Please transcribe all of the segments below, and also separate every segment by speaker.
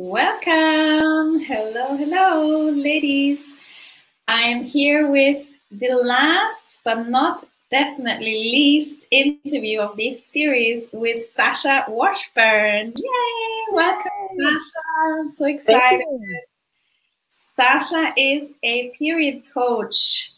Speaker 1: Welcome. Hello, hello, ladies. I'm here with the last but not definitely least interview of this series with Stasha Washburn. Yay! Welcome, Stasha. I'm so excited. Stasha is a period coach.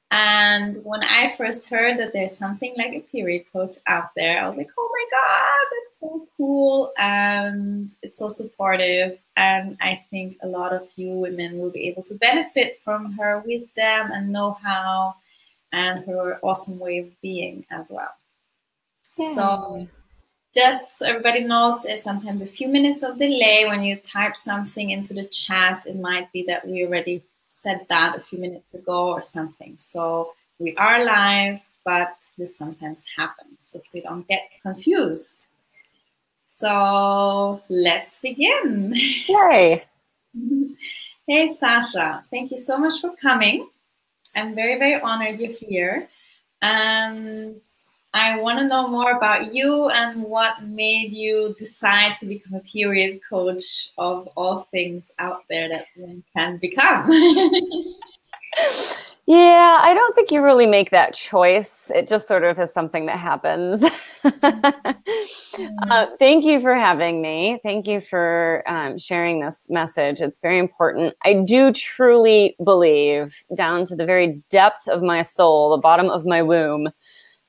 Speaker 1: And when I first heard that there's something like a period coach out there, I was like, oh my God, that's so cool. And it's so supportive. And I think a lot of you women will be able to benefit from her wisdom and know-how and her awesome way of being as well. Yeah. So just so everybody knows, there's sometimes a few minutes of delay when you type something into the chat. It might be that we already said that a few minutes ago or something. So we are live, but this sometimes happens, so you don't get confused. So let's begin.
Speaker 2: Yay.
Speaker 1: Hey, Stasha, thank you so much for coming. I'm very, very honored you're here. And I want to know more about you and what made you decide to become a period coach of all things out there that one can become.
Speaker 2: Yeah, I don't think you really make that choice. It just sort of is something that happens. Thank you for having me. Thank you for sharing this message. It's very important. I do truly believe, down to the very depth of my soul, the bottom of my womb,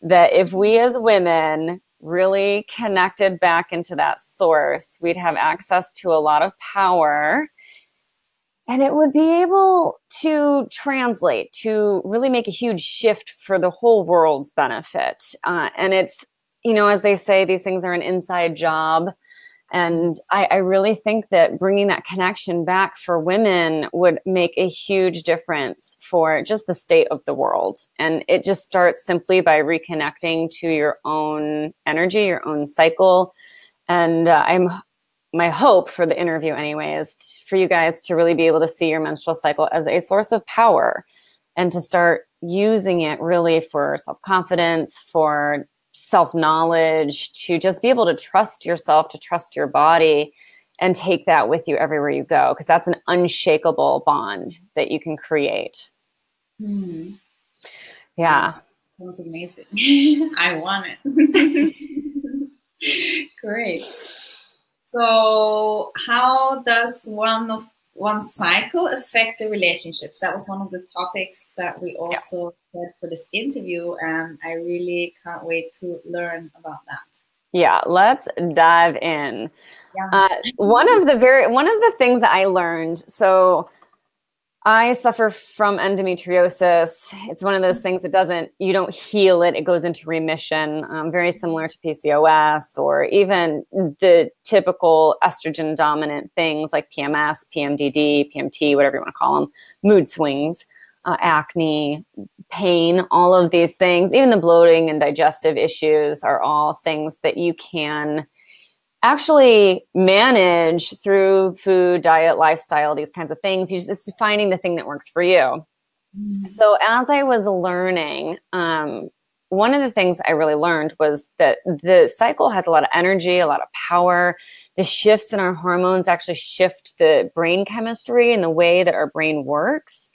Speaker 2: that if we as women really connected back into that source, we'd have access to a lot of power, and it would be able to translate to really make a huge shift for the whole world's benefit. And it's, you know, as they say, these things are an inside job. And I really think that bringing that connection back for women would make a huge difference for just the state of the world. And it just starts simply by reconnecting to your own energy, your own cycle. And my hope for the interview anyway is for you guys to really be able to see your menstrual cycle as a source of power and to start using it really for self-confidence, for self-knowledge, to just be able to trust yourself, to trust your body, and take that with you everywhere you go, because that's an unshakable bond that you can create. Yeah.
Speaker 1: That's amazing. I want it. Great. So how does one cycle affect the relationships? That was one of the topics that we also said for this interview, and I really can't wait to learn about that.
Speaker 2: Yeah, let's dive in. Yeah. One of the things that I learned, so I suffer from endometriosis. It's one of those things that you don't heal it. It goes into remission, very similar to PCOS or even the typical estrogen dominant things like PMS, PMDD, PMT, whatever you want to call them, mood swings, acne, pain, all of these things, even the bloating and digestive issues are all things that you can actually manage through food, diet, lifestyle, these kinds of things. It's finding the thing that works for you. So as I was learning, one of the things I really learned was that the cycle has a lot of energy, a lot of power. The shifts in our hormones actually shift the brain chemistry and the way that our brain works.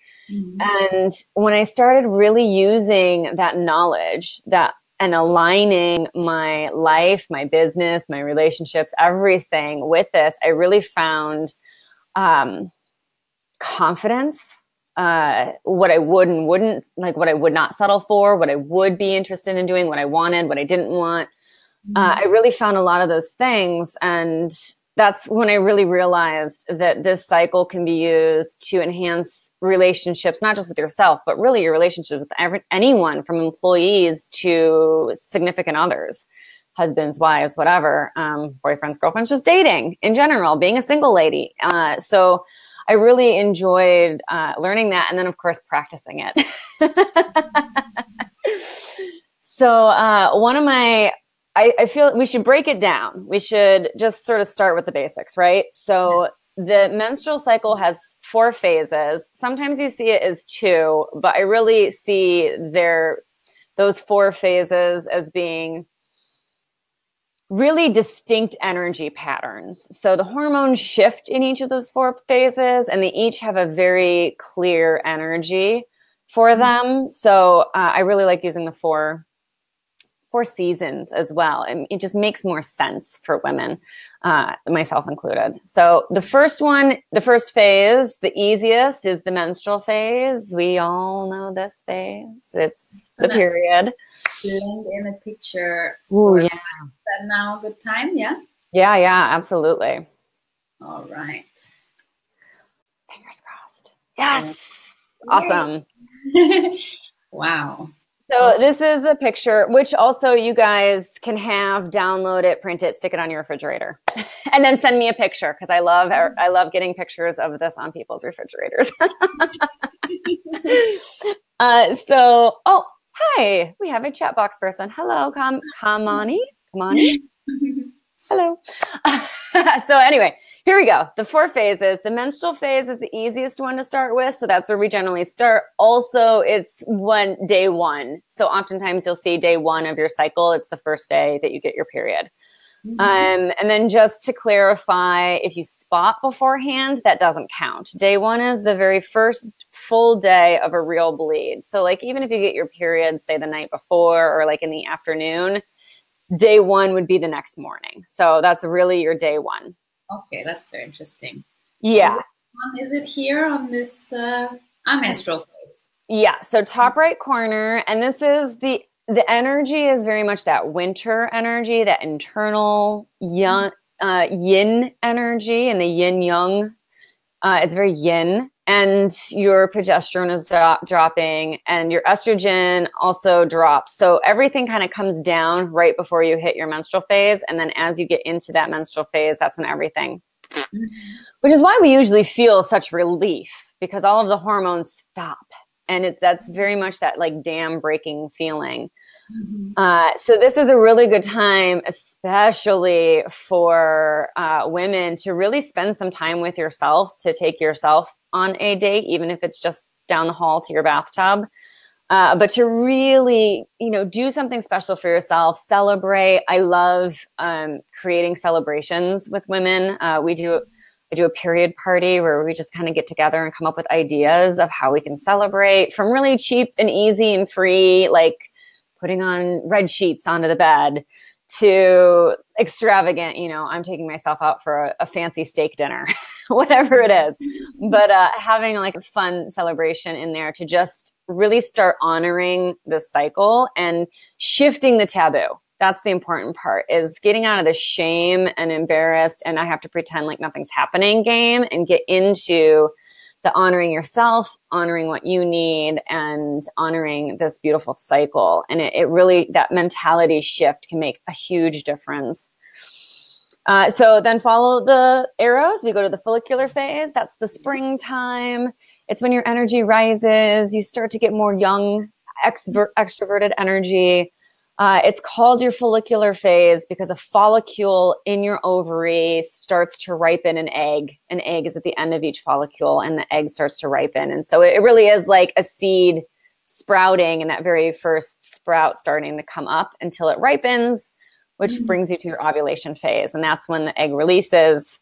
Speaker 2: And when I started really using that knowledge, and aligning my life, my business, my relationships, everything with this, I really found confidence, what I would and wouldn't, like what I would not settle for, what I would be interested in doing, what I wanted, what I didn't want. I really found a lot of those things. And that's when I really realized that this cycle can be used to enhance relationships, not just with yourself, but really your relationships with anyone, from employees to significant others, husbands, wives, whatever, boyfriends, girlfriends, just dating in general, being a single lady. So I really enjoyed learning that. And then, of course, practicing it. So I feel we should break it down. We should just sort of start with the basics, right? So the menstrual cycle has 4 phases. Sometimes you see it as 2, but I really see those 4 phases as being really distinct energy patterns. So the hormones shift in each of those 4 phases, and they each have a very clear energy for them. So I really like using the four seasons as well. And it just makes more sense for women, myself included. So the first phase, the easiest, is the menstrual phase. We all know this phase. It's the period.
Speaker 1: In a picture.
Speaker 2: Oh, yeah.
Speaker 1: Is that now a good time? Yeah?
Speaker 2: Yeah, absolutely.
Speaker 1: All right.
Speaker 2: Fingers crossed. Yes. Awesome.
Speaker 1: Wow.
Speaker 2: So this is a picture, which also you guys can have, download it, print it, stick it on your refrigerator, and then send me a picture, because I love getting pictures of this on people's refrigerators. Oh, hi, we have a chat box person. Hello, Kamani. Hello. So anyway, here we go. The 4 phases. The menstrual phase is the easiest one to start with. So that's where we generally start. Also, it's day 1. So oftentimes you'll see day 1 of your cycle. It's the first day that you get your period. And then just to clarify, if you spot beforehand, that doesn't count. Day 1 is the very first full day of a real bleed. So like, even if you get your period, say the night before or like in the afternoon, day 1 would be the next morning. So that's really your day 1.
Speaker 1: Okay, that's very interesting.
Speaker 2: Yeah.
Speaker 1: So which one is it here on this menstrual phase?
Speaker 2: Yeah. So top right corner, and this is the energy is very much that winter energy, that internal yin energy, and the yin yang. It's very yin. And your progesterone is dropping, and your estrogen also drops. So everything kind of comes down right before you hit your menstrual phase. And then as you get into that menstrual phase, that's when everything, which is why we usually feel such relief, because all of the hormones stop. And that's very much that like dam breaking feeling. So this is a really good time, especially for women, to really spend some time with yourself, to take yourself on a date, even if it's just down the hall to your bathtub. But to really, do something special for yourself, celebrate. I love creating celebrations with women. I do a period party where we just kind of get together and come up with ideas of how we can celebrate, from really cheap and easy and free, like putting on red sheets onto the bed, to extravagant, I'm taking myself out for a fancy steak dinner, whatever it is. But having like a fun celebration in there to just really start honoring the cycle and shifting the taboo. That's the important part, is getting out of the shame and embarrassed and I have to pretend like nothing's happening game, and get into the honoring yourself, honoring what you need, and honoring this beautiful cycle. And it really, that mentality shift can make a huge difference. So then follow the arrows. We go to the follicular phase. That's the springtime. It's when your energy rises. You start to get more young, extroverted energy. It's called your follicular phase because a follicle in your ovary starts to ripen an egg. An egg is at the end of each follicle, and the egg starts to ripen. And so it really is like a seed sprouting, and that very first sprout starting to come up until it ripens, which brings you to your ovulation phase. And that's when the egg releases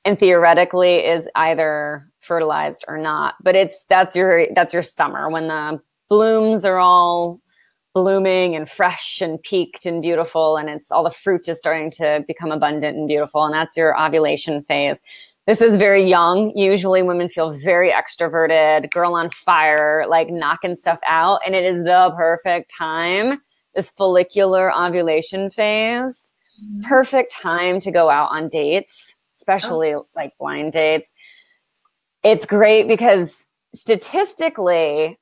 Speaker 2: and theoretically is either fertilized or not. But that's your summer, when the blooms are all blooming and fresh and peaked and beautiful, and it's all the fruit is starting to become abundant and beautiful, and that's your ovulation phase. This is very young. Usually women feel very extroverted, girl on fire, like knocking stuff out, and it is the perfect time, this follicular ovulation phase, perfect time to go out on dates, especially like blind dates. It's great because statistically,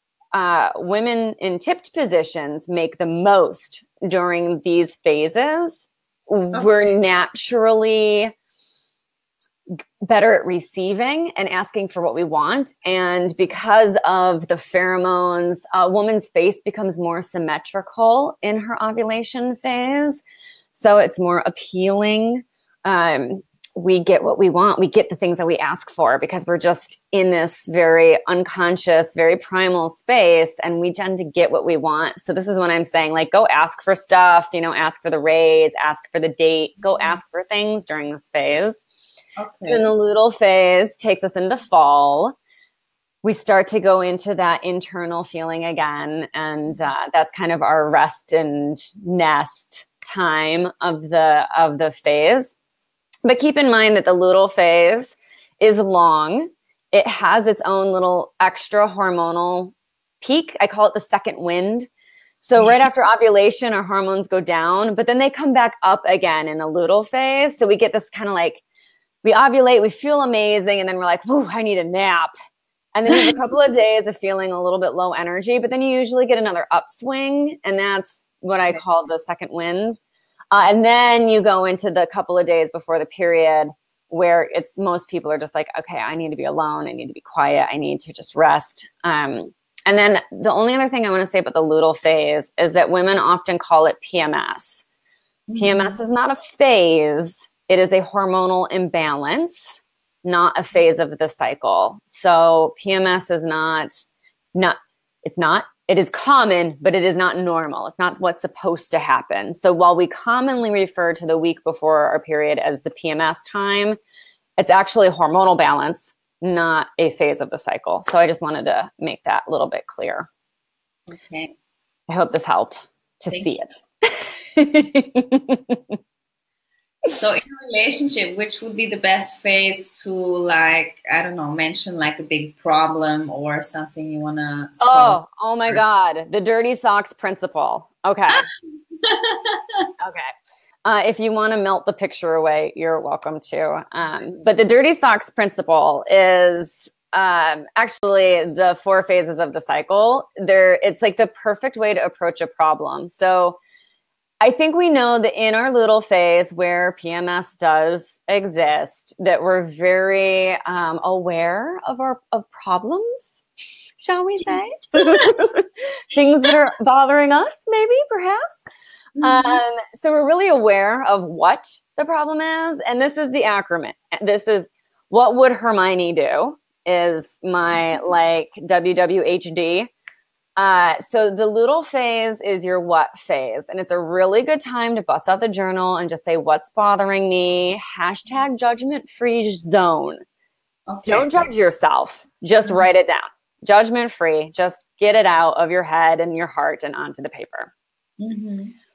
Speaker 2: women in tipped positions make the most during these phases. We're naturally better at receiving and asking for what we want. And because of the pheromones, a woman's face becomes more symmetrical in her ovulation phase. So it's more appealing. we get what we want. We get the things that we ask for because we're just in this very unconscious, very primal space, and we tend to get what we want. So this is what I'm saying, like, go ask for stuff, you know, ask for the raise, ask for the date, go ask for things during this phase. Okay. And the luteal phase takes us into fall. We start to go into that internal feeling again. And that's kind of our rest and nest time of the phase. But keep in mind that the luteal phase is long. It has its own little extra hormonal peak. I call it the second wind. So right after ovulation, our hormones go down, but then they come back up again in the luteal phase. So we get this kind of like, we ovulate, we feel amazing, and then we're like, whoo, I need a nap. And then you have a couple of days of feeling a little bit low energy, but then you usually get another upswing, and that's what I call the second wind. And then you go into the couple of days before the period where it's most people are just like, okay, I need to be alone. I need to be quiet. I need to just rest. And then the only other thing I want to say about the luteal phase is that women often call it PMS. PMS is not a phase. It is a hormonal imbalance, not a phase of the cycle. So PMS is it is common, but it is not normal. It's not what's supposed to happen. So while we commonly refer to the week before our period as the PMS time, it's actually a hormonal balance, not a phase of the cycle. So I just wanted to make that a little bit clear.
Speaker 1: Okay.
Speaker 2: I hope this helped to see it.
Speaker 1: So in a relationship, which would be the best phase to, like, I don't know, mention like a big problem or something you want to solve?
Speaker 2: Oh my God. The dirty socks principle. Okay. Okay. If you want to melt the picture away, you're welcome to. But the dirty socks principle is actually the 4 phases of the cycle. It's like the perfect way to approach a problem. So I think we know that in our luteal phase where PMS does exist, that we're very aware of problems, shall we say? Things that are bothering us, maybe, perhaps. So we're really aware of what the problem is. And this is the acronym. This is what would Hermione do is my like WWHD. So the luteal phase is your what phase. And it's a really good time to bust out the journal and just say, what's bothering me? # judgment-free zone. Okay. Don't judge yourself. Just write it down. Judgment-free. Just get it out of your head and your heart and onto the paper.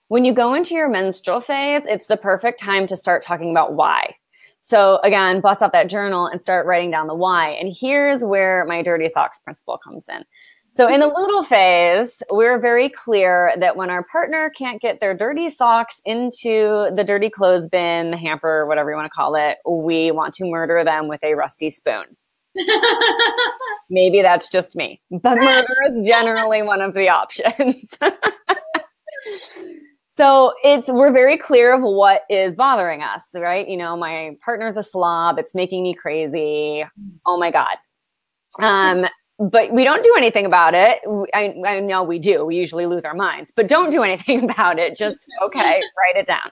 Speaker 2: When you go into your menstrual phase, it's the perfect time to start talking about why. So again, bust out that journal and start writing down the why. And here's where my dirty socks principle comes in. So in the luteal phase, we're very clear that when our partner can't get their dirty socks into the dirty clothes bin, the hamper, whatever you want to call it, we want to murder them with a rusty spoon. Maybe that's just me, but murder is generally one of the options. So we're very clear of what is bothering us, right? You know, my partner's a slob. It's making me crazy. Oh my God. But we don't do anything about it. I know we do. We usually lose our minds, but don't do anything about it. Just, okay, write it down.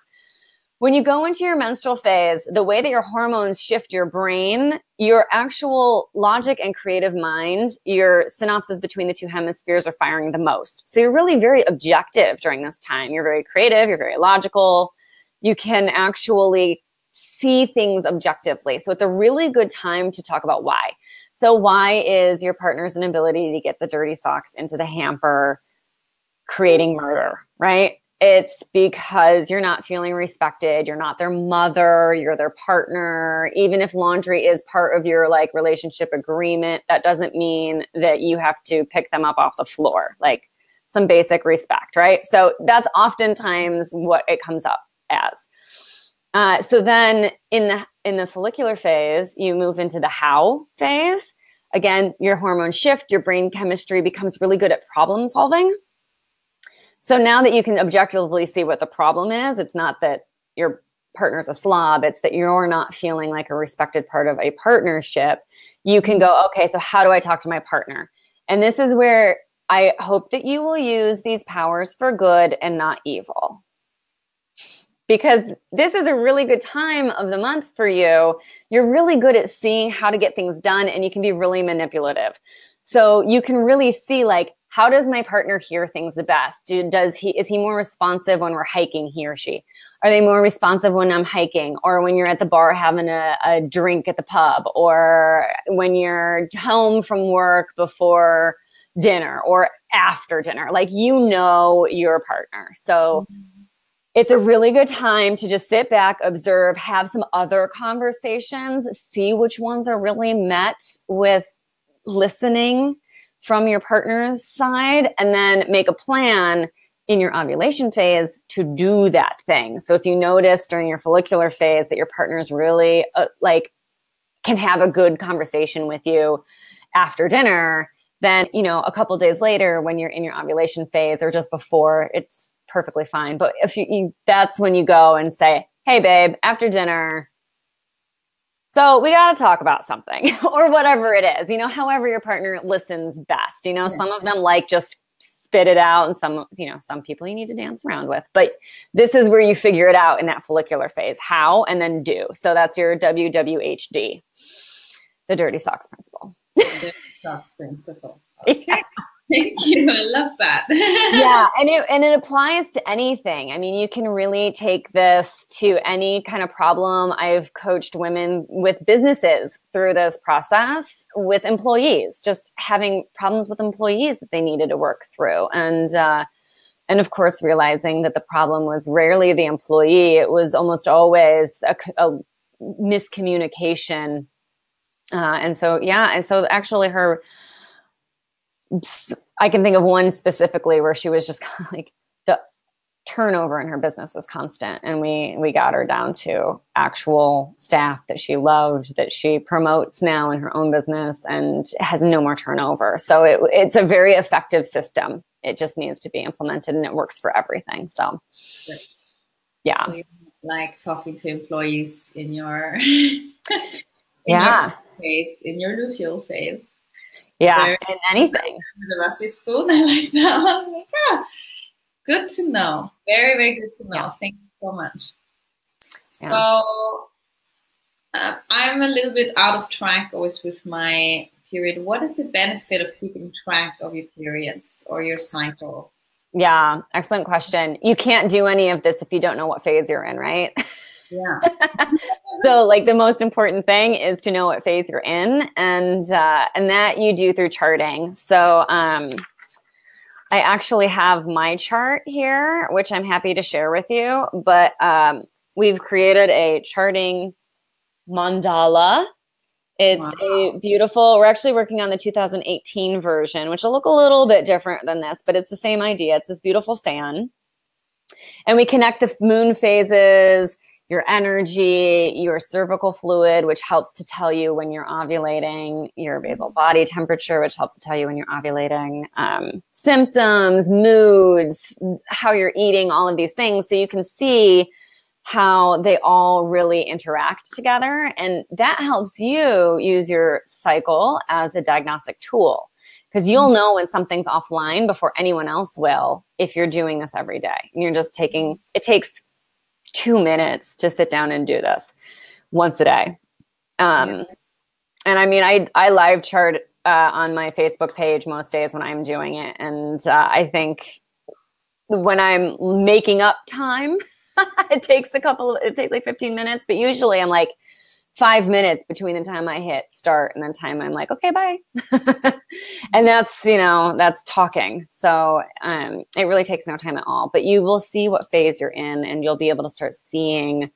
Speaker 2: When you go into your menstrual phase, the way that your hormones shift your brain, your actual logic and creative mind, your synapses between the 2 hemispheres are firing the most. So you're really very objective during this time. You're very creative. You're very logical. You can actually see things objectively. So it's a really good time to talk about why. So why is your partner's inability to get the dirty socks into the hamper creating murder, right? It's because you're not feeling respected. You're not their mother. You're their partner. Even if laundry is part of your like relationship agreement, that doesn't mean that you have to pick them up off the floor. Like some basic respect, right? So that's oftentimes what it comes up as. So then in the follicular phase, you move into the how phase. Again, your hormones shift, your brain chemistry becomes really good at problem solving. So now that you can objectively see what the problem is, it's not that your partner's a slob, it's that you're not feeling like a respected part of a partnership. You can go, okay, so how do I talk to my partner? And this is where I hope that you will use these powers for good and not evil. because this is a really good time of the month for you. You're really good at seeing how to get things done, and you can be really manipulative. So you can really see, like, how does my partner hear things the best? Is he more responsive when we're hiking, he or she? Are they more responsive when I'm hiking, or when you're at the bar having a drink at the pub, or when you're home from work before dinner or after dinner? Like, you know your partner. So it's a really good time to just sit back, observe, have some other conversations, see which ones are really met with listening from your partner's side, and then make a plan in your ovulation phase to do that thing. So if you notice during your follicular phase that your partner's really can have a good conversation with you after dinner, then, a couple days later when you're in your ovulation phase or just before, it's perfectly fine. But if that's when you go and say, hey babe, after dinner, so we got to talk about something, or whatever it is, however your partner listens best. Some of them just spit it out, and some people you need to dance around with. But this is where you figure it out in that follicular phase, how, and then do. So that's your WWHD, the dirty socks principle.
Speaker 1: Dirty socks principle. Okay. Yeah. Thank you. I love that.
Speaker 2: Yeah. And it applies to anything. I mean, you can really take this to any kind of problem. I've coached women with businesses through this process, with employees, just having problems with employees that they needed to work through. And of course, realizing that the problem was rarely the employee. It was almost always a miscommunication. And so actually I can think of one specifically where she was just kind of like, the turnover in her business was constant. And we got her down to actual staff that she loved, that she promotes now in her own business, and has no more turnover. So it's a very effective system. It just needs to be implemented, and it works for everything. So,
Speaker 1: great.
Speaker 2: Yeah.
Speaker 1: So you like talking to employees in your,
Speaker 2: your
Speaker 1: phase, in your luteal phase.
Speaker 2: Yeah, and anything.
Speaker 1: The Rusty Spoon, I like that one. Like, good to know. Very, very good to know. Yeah. Thank you so much. Yeah. So I'm a little bit out of track always with my period. What is the benefit of keeping track of your periods or your cycle?
Speaker 2: Yeah, excellent question. You can't do any of this if you don't know what phase you're in, right?
Speaker 1: Yeah.
Speaker 2: So the most important thing is to know what phase you're in, and that you do through charting. So I actually have my chart here, which I'm happy to share with you, but we've created a charting mandala. It's a beautiful, we're actually working on the 2018 version, which will look a little bit different than this, but it's the same idea. It's this beautiful fan. And we connect the moon phases, your energy, your cervical fluid, which helps to tell you when you're ovulating, your basal body temperature, which helps to tell you when you're ovulating, symptoms, moods, how you're eating, all of these things. So you can see how they all really interact together. And that helps you use your cycle as a diagnostic tool, because you'll know when something's offline before anyone else will if you're doing this every day. And you're just it takes 2 minutes to sit down and do this once a day. And I mean, I live chart on my Facebook page most days when I'm doing it. And I think when I'm making up time, it takes like 15 minutes, but usually I'm like 5 minutes between the time I hit start and the time I'm like, okay, bye. And that's talking. So it really takes no time at all, but you will see what phase you're in, and you'll be able to start seeing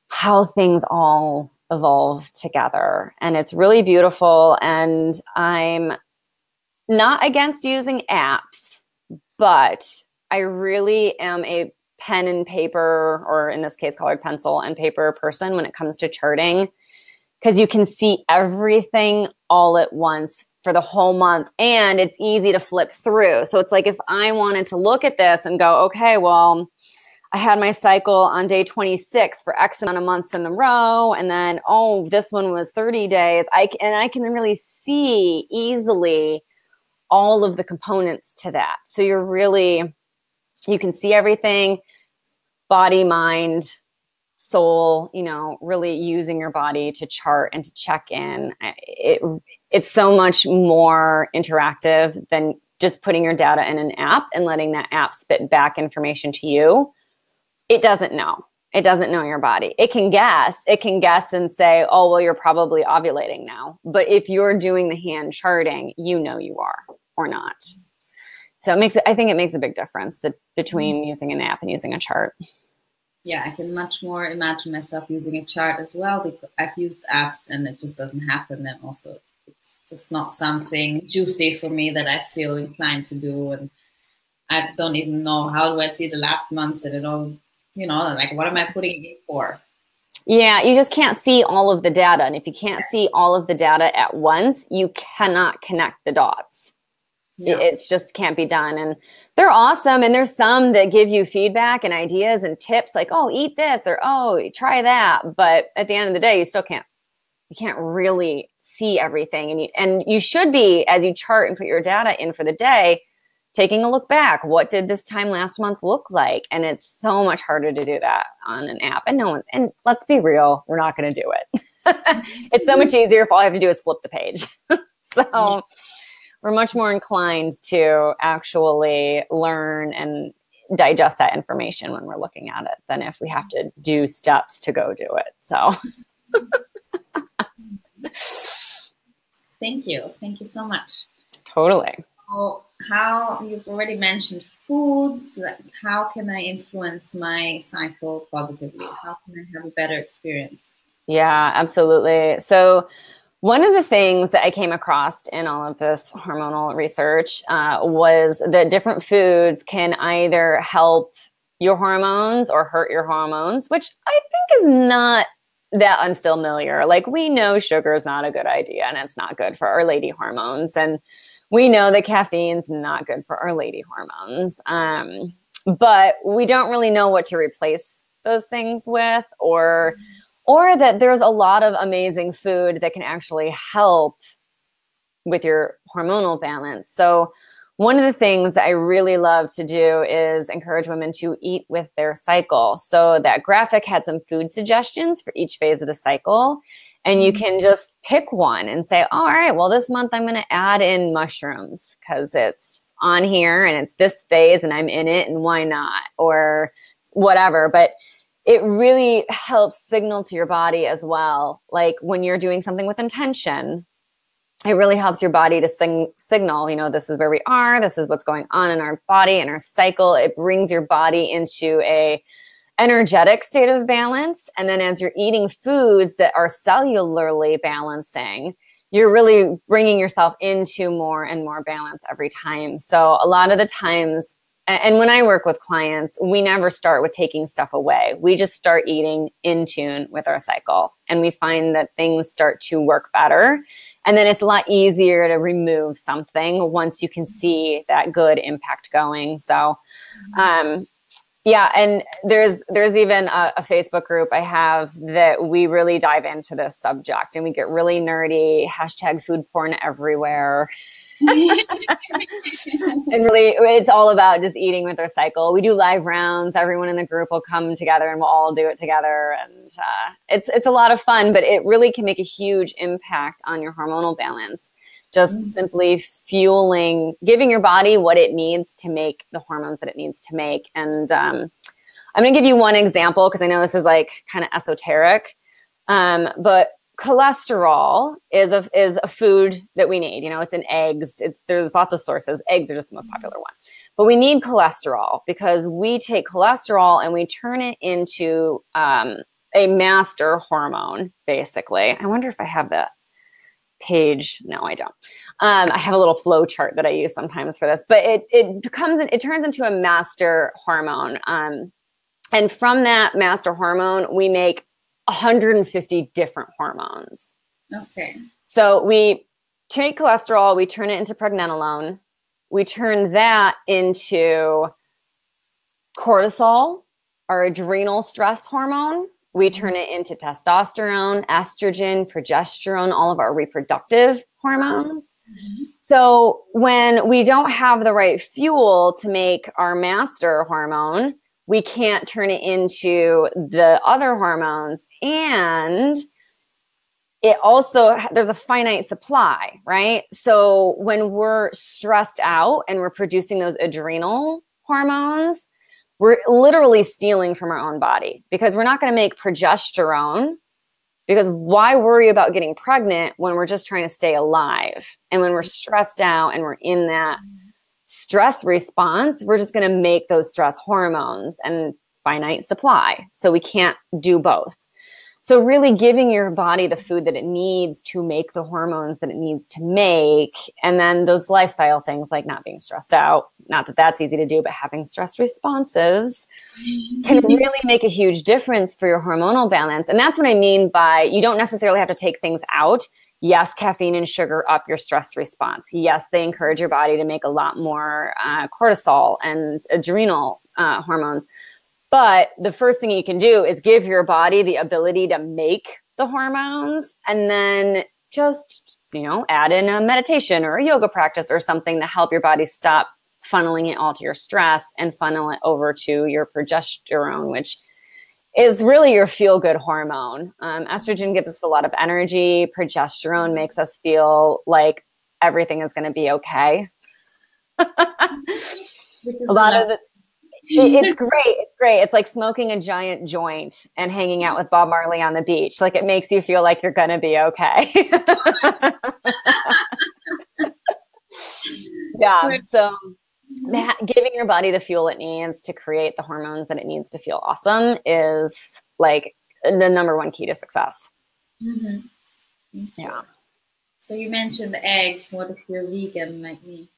Speaker 2: how things all evolve together. And it's really beautiful. And I'm not against using apps, but I really am a pen and paper, or in this case, colored pencil and paper person when it comes to charting, because you can see everything all at once for the whole month, and it's easy to flip through. So it's like, if I wanted to look at this and go, okay, well, I had my cycle on day 26 for X amount of months in a row, and then, oh, this one was 30 days. I can really see easily all of the components to that. So you can see everything, body, mind, soul, you know, really using your body to chart and to check in. It's so much more interactive than just putting your data in an app and letting that app spit back information to you. It doesn't know. It doesn't know your body. It can guess. It can guess and say, oh, well, you're probably ovulating now. But if you're doing the hand charting, you know you are or not. So I think it makes a big difference between using an app and using a chart.
Speaker 1: Yeah, I can much more imagine myself using a chart as well, because I've used apps and it just doesn't happen. And also it's just not something juicy for me that I feel inclined to do. And I don't even know, how do I see the last months and it all, you know, like, what am I putting it in for?
Speaker 2: Yeah, you just can't see all of the data. And if you can't see all of the data at once, you cannot connect the dots. Yeah. It just can't be done. And they're awesome. And there's some that give you feedback and ideas and tips like, oh, eat this, or, oh, try that. But at the end of the day, you can't really see everything. And you should be, as you chart and put your data in for the day, taking a look back. What did this time last month look like? And it's so much harder to do that on an app. And let's be real, we're not going to do it. It's so much easier if all I have to do is flip the page. So we're much more inclined to actually learn and digest that information when we're looking at it than if we have to do steps to go do it. So
Speaker 1: thank you. Thank you so much.
Speaker 2: Totally.
Speaker 1: So how you've already mentioned foods, like how can I influence my cycle positively? How can I have a better experience?
Speaker 2: Yeah, absolutely. So one of the things that I came across in all of this hormonal research was that different foods can either help your hormones or hurt your hormones, which I think is not that unfamiliar. Like, we know sugar is not a good idea and it's not good for our lady hormones. And we know that caffeine's not good for our lady hormones. But we don't really know what to replace those things with, or that there's a lot of amazing food that can actually help with your hormonal balance. So one of the things that I really love to do is encourage women to eat with their cycle. So that graphic had some food suggestions for each phase of the cycle. And you can just pick one and say, all right, well, this month I'm going to add in mushrooms because it's on here and it's this phase and I'm in it, and why not? Or whatever. But it really helps signal to your body as well. Like when you're doing something with intention, it really helps your body to signal, you know, this is where we are. This is what's going on in our body and our cycle. It brings your body into a energetic state of balance. And then as you're eating foods that are cellularly balancing, you're really bringing yourself into more and more balance every time. So a lot of the times, and when I work with clients, we never start with taking stuff away. We just start eating in tune with our cycle. And we find that things start to work better. And then it's a lot easier to remove something once you can see that good impact going. So, yeah, and there's even a Facebook group I have that we really dive into this subject, and we get really nerdy, #food porn everywhere. And really, it's all about just eating with our cycle. We do live rounds. Everyone in the group will come together and we'll all do it together. And it's a lot of fun, but it really can make a huge impact on your hormonal balance. Just simply fueling, giving your body what it needs to make the hormones that it needs to make. And I'm going to give you one example because I know this is like kind of esoteric, but cholesterol is a food that we need. You know, it's in eggs. There's lots of sources. Eggs are just the most popular one. But we need cholesterol because we take cholesterol and we turn it into a master hormone, basically. I wonder if I have that page. No, I don't. I have a little flow chart that I use sometimes for this, but it turns into a master hormone. And from that master hormone, we make 150 different hormones.
Speaker 1: Okay.
Speaker 2: So we take cholesterol, we turn it into pregnenolone. We turn that into cortisol, our adrenal stress hormone. We turn it into testosterone, estrogen, progesterone, all of our reproductive hormones. So when we don't have the right fuel to make our master hormone, we can't turn it into the other hormones. And it also, there's a finite supply, right? So when we're stressed out and we're producing those adrenal hormones, we're literally stealing from our own body, because we're not going to make progesterone, because why worry about getting pregnant when we're just trying to stay alive? And when we're stressed out and we're in that stress response, we're just going to make those stress hormones, and finite supply. So we can't do both. So really giving your body the food that it needs to make the hormones that it needs to make. And then those lifestyle things like not being stressed out, not that that's easy to do, but having stress responses can really make a huge difference for your hormonal balance. And that's what I mean by, you don't necessarily have to take things out. Yes, caffeine and sugar up your stress response. Yes, they encourage your body to make a lot more cortisol and adrenal hormones. But the first thing you can do is give your body the ability to make the hormones, and then just, add in a meditation or a yoga practice or something to help your body stop funneling it all to your stress and funnel it over to your progesterone, which is really your feel-good hormone. Estrogen gives us a lot of energy. Progesterone makes us feel like everything is going to be okay.
Speaker 1: Which is
Speaker 2: a lot of the It's great. It's great. It's like smoking a giant joint and hanging out with Bob Marley on the beach. Like, it makes you feel like you're going to be okay. Yeah. So giving your body the fuel it needs to create the hormones that it needs to feel awesome is like the number one key to success.
Speaker 1: Mm-hmm.
Speaker 2: Yeah.
Speaker 1: So you mentioned the eggs. What if you're vegan like me?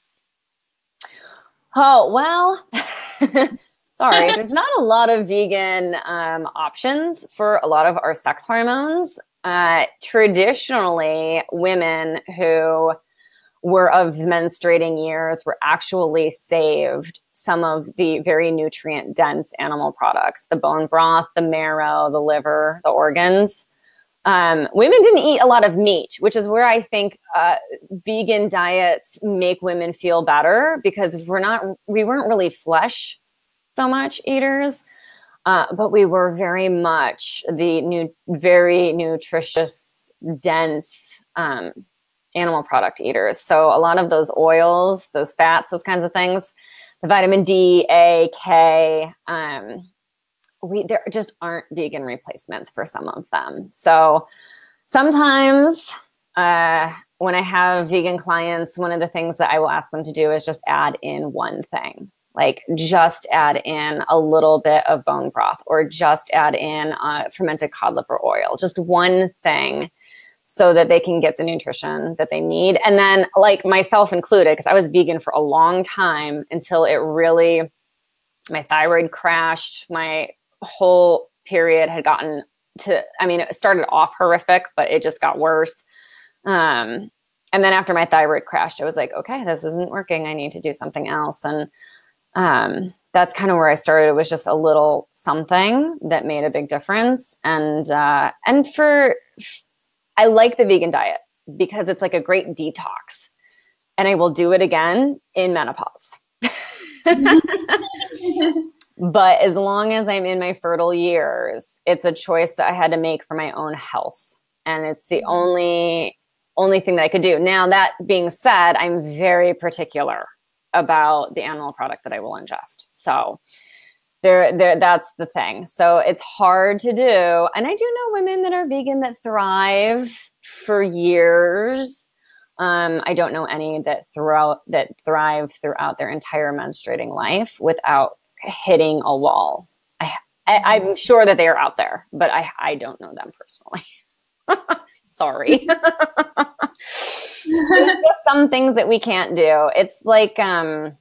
Speaker 2: Oh, well, sorry, there's not a lot of vegan options for a lot of our sex hormones. Traditionally, women who were of menstruating years were actually saved some of the very nutrient-dense animal products, the bone broth, the marrow, the liver, the organs. Women didn't eat a lot of meat, which is where I think vegan diets make women feel better, because we weren't really flesh so much eaters, but we were very much the very nutritious, dense animal product eaters. So a lot of those oils, those fats, those kinds of things, the vitamin D, A, K, there just aren't vegan replacements for some of them. So sometimes when I have vegan clients, one of the things that I will ask them to do is just add in one thing, like just add in a little bit of bone broth, or just add in fermented cod liver oil, just one thing, so that they can get the nutrition that they need. And then, like myself included, because I was vegan for a long time until my thyroid crashed, my whole period had gotten to, it started off horrific, but it just got worse. And then after my thyroid crashed, I was like, okay, this isn't working. I need to do something else. And that's kind of where I started. It was just a little something that made a big difference. And I like the vegan diet because it's like a great detox, and I will do it again in menopause. But as long as I'm in my fertile years, it's a choice that I had to make for my own health. And it's the only thing that I could do. Now, that being said, I'm very particular about the animal product that I will ingest. So that's the thing. So it's hard to do. And I do know women that are vegan that thrive for years. I don't know any that thrive throughout their entire menstruating life without hitting a wall. I'm sure that they are out there, but I don't know them personally. Sorry. There's just some things that we can't do. It's like iron.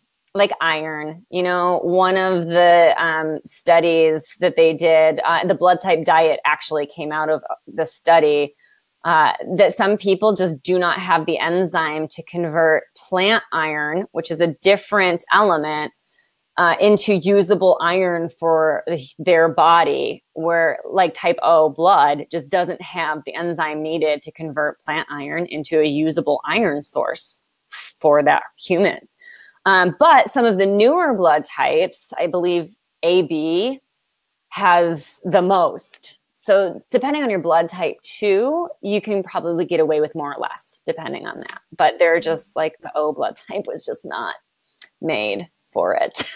Speaker 2: One of the studies that they did, the blood type diet actually came out of the study, that some people just do not have the enzyme to convert plant iron, which is a different element, into usable iron for their body, where like type O blood just doesn't have the enzyme needed to convert plant iron into a usable iron source for that human. But some of the newer blood types, I believe AB has the most. So depending on your blood type too, you can probably get away with more or less depending on that. But they're just like the O blood type was just not made for it,